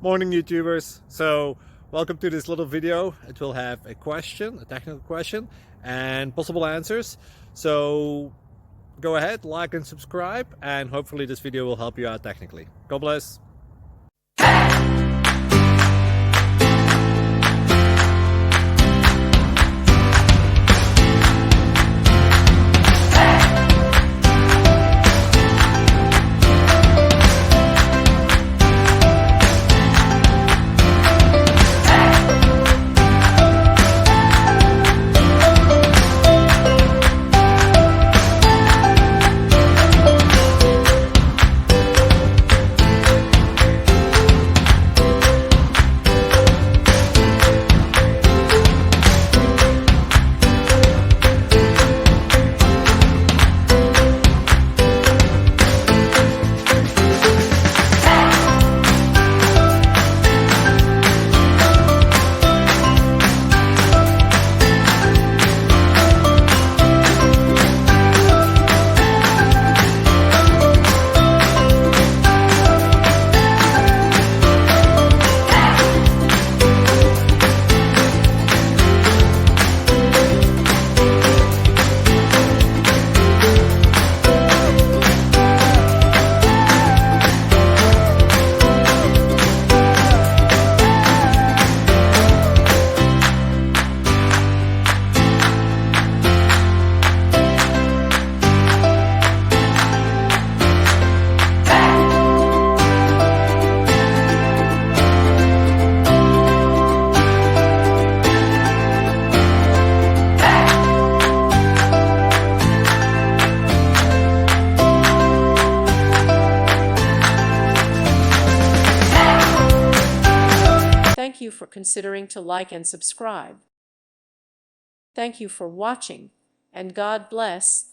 Morning YouTubers. So welcome to this little video. It will have a question, a technical question, and possible answers. So go ahead, like and subscribe, and hopefully this video will help you out technically. God bless. Thank you for considering to like and subscribe. Thank you for watching, and God bless.